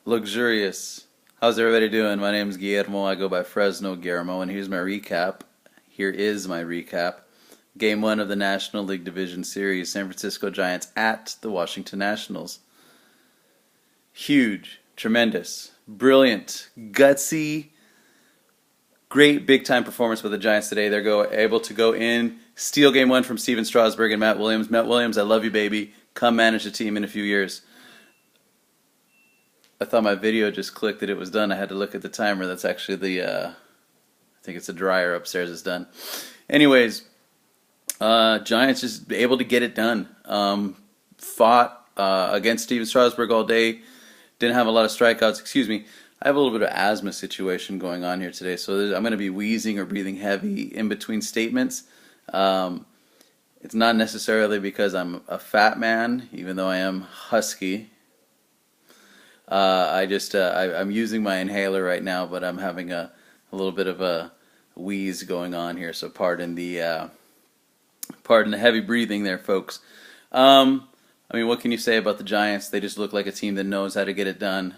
Luxurious. How's everybody doing? My name is Guillermo. I go by Fresnoguillermo, and here's my recap. Here is my recap. Game 1 of the National League Division Series, San Francisco Giants at the Washington Nationals. Huge, tremendous, brilliant, gutsy, great big-time performance by the Giants today. They're able to go in, steal Game 1 from Steven Strasburg and Matt Williams. Matt Williams, I love you, baby. Come manage the team in a few years. I thought my video just clicked that it was done. I had to look at the timer. That's actually I think it's a dryer upstairs is done. Anyways, Giants just able to get it done. Fought against Steven Strasburg all day. Didn't have a lot of strikeouts. Excuse me. I have a little bit of asthma situation going on here today, so I'm going to be wheezing or breathing heavy in between statements. It's not necessarily because I'm a fat man, even though I am husky. I'm using my inhaler right now, but I'm having a little bit of a wheeze going on here, so pardon the heavy breathing there, folks. I mean, what can you say about the Giants? They just look like a team that knows how to get it done.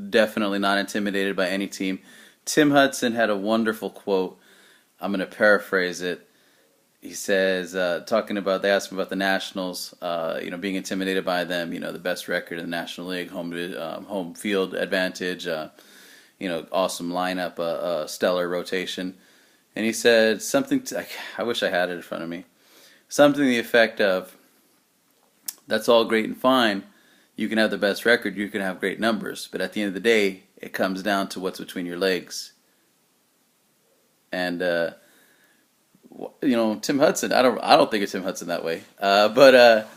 Definitely not intimidated by any team. Tim Hudson had a wonderful quote. I'm going to paraphrase it. He says, they asked him about the Nationals, being intimidated by them, the best record in the National League, home field advantage, awesome lineup, stellar rotation. And he said something, I wish I had it in front of me, something to the effect of, that's all great and fine. You can have the best record, you can have great numbers, but at the end of the day, it comes down to what's between your legs. And, Tim Hudson, I don't think of Tim Hudson that way. But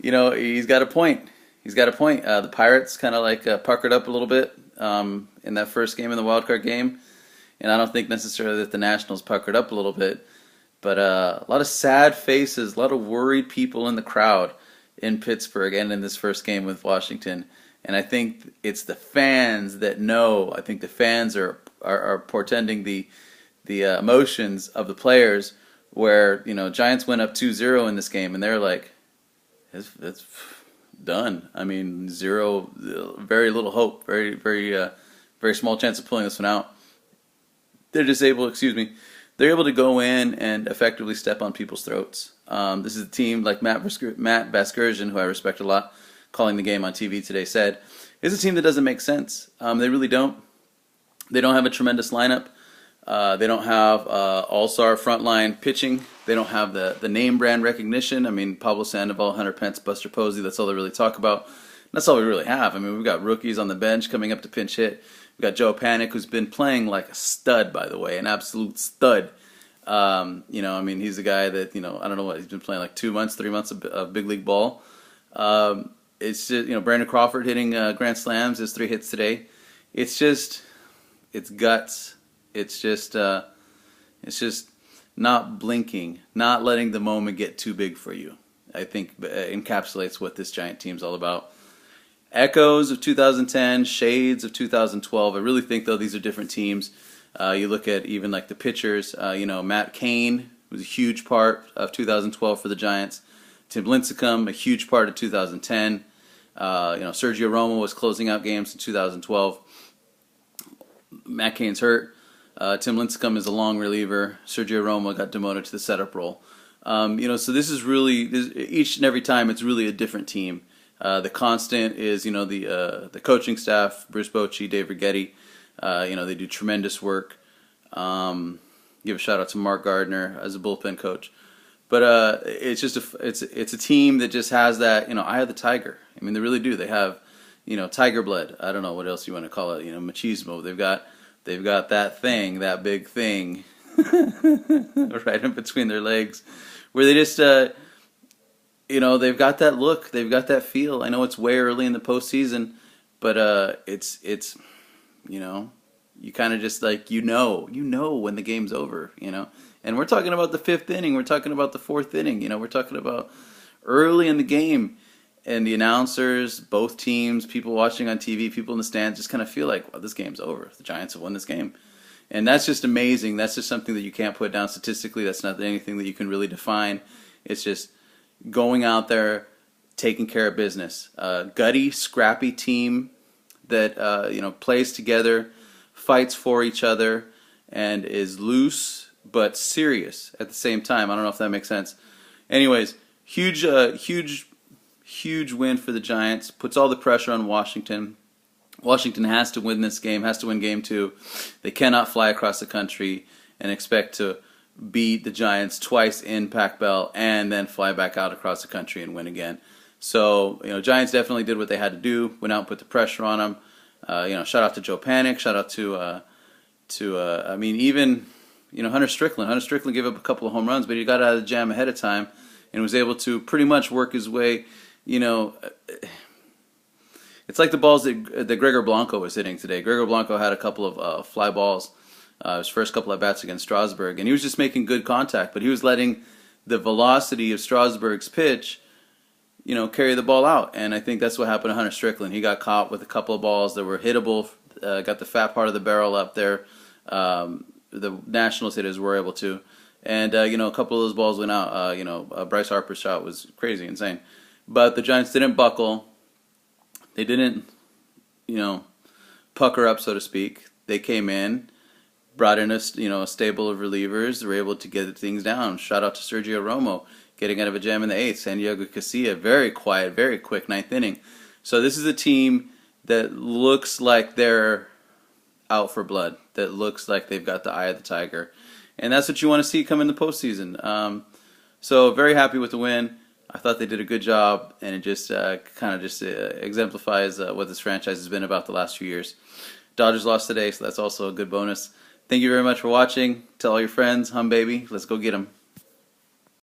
he's got a point. He's got a point. The Pirates kind of puckered up a little bit in that first game in the wild card game. And I don't think necessarily that the Nationals puckered up a little bit. But a lot of sad faces, a lot of worried people in the crowd in Pittsburgh and in this first game with Washington. And I think it's the fans that know. I think the fans are portending the emotions of the players, where Giants went up 2-0 in this game, and they're like, it's done. I mean, very little hope, very very small chance of pulling this one out. They're just able, they're able to go in and effectively step on people's throats. This is a team like Matt Vasgersian, who I respect a lot, calling the game on TV today, said, is a team that doesn't make sense. They really don't. They don't have a tremendous lineup. They don't have all-star frontline pitching. They don't have the name brand recognition. I mean, Pablo Sandoval, Hunter Pence, Buster Posey, that's all they really talk about. That's all we really have. I mean, we've got rookies on the bench coming up to pinch hit. We've got Joe Panik, who's been playing like a stud, by the way, an absolute stud. He's a guy that, I don't know what, he's been playing like 2 months, 3 months of big league ball. It's just, Brandon Crawford hitting grand slams, his 3 hits today. It's guts. It's just not blinking, not letting the moment get too big for you. I think encapsulates what this Giant team's all about. Echoes of 2010, shades of 2012. I really think, though, these are different teams. You look at even like the pitchers. Matt Cain was a huge part of 2012 for the Giants. Tim Lincecum, a huge part of 2010. Sergio Romo was closing out games in 2012. Matt Cain's hurt. Tim Lincecum is a long reliever. Sergio Romo got demoted to the setup role. So this is really, each and every time it's really a different team. The constant is, the coaching staff, Bruce Bochy, Dave Righetti. They do tremendous work. Give a shout out to Mark Gardner as a bullpen coach. But it's just it's a team that just has that, eye of the tiger. I mean, they really do. They have, tiger blood. I don't know what else you want to call it. Machismo. They've got that thing, that big thing, right in between their legs, where they just, they've got that look, they've got that feel. I know it's way early in the postseason, but it's you kind of just like, when the game's over, And we're talking about the 5th inning, we're talking about the 4th inning, we're talking about early in the game. And the announcers, both teams, people watching on TV, people in the stands just kind of feel like, well, this game's over. The Giants have won this game. And that's just amazing. That's just something that you can't put down statistically. That's not anything that you can really define. It's just going out there, taking care of business. Gutty, scrappy team that plays together, fights for each other, and is loose but serious at the same time. I don't know if that makes sense. Anyways, huge win for the Giants. Puts all the pressure on Washington. Washington has to win this game, has to win game 2. They cannot fly across the country and expect to beat the Giants twice in Pac Bell and then fly back out across the country and win again. So, Giants definitely did what they had to do, went out and put the pressure on them. Shout out to Joe Panic, shout out to even Hunter Strickland. Hunter Strickland gave up a couple of home runs, but he got out of the jam ahead of time and was able to pretty much work his way. It's like the balls that Gregor Blanco was hitting today. Gregor Blanco had a couple of fly balls, his first couple of bats against Strasburg, and he was just making good contact, but he was letting the velocity of Strasburg's pitch, carry the ball out. And I think that's what happened to Hunter Strickland. He got caught with a couple of balls that were hittable, got the fat part of the barrel up there. The Nationals hitters were able to. And, a couple of those balls went out. Bryce Harper's shot was crazy, insane. But the Giants didn't buckle. They didn't, pucker up, so to speak. They came in, brought in a stable of relievers. They were able to get things down. Shout out to Sergio Romo, getting out of a jam in the 8th. San Diego Casilla, very quiet, very quick 9th inning. So this is a team that looks like they're out for blood, that looks like they've got the eye of the tiger. And that's what you want to see come in the postseason. So very happy with the win. I thought they did a good job, and it just exemplifies what this franchise has been about the last few years. Dodgers lost today, so that's also a good bonus. Thank you very much for watching. Tell all your friends, hum baby, let's go get them.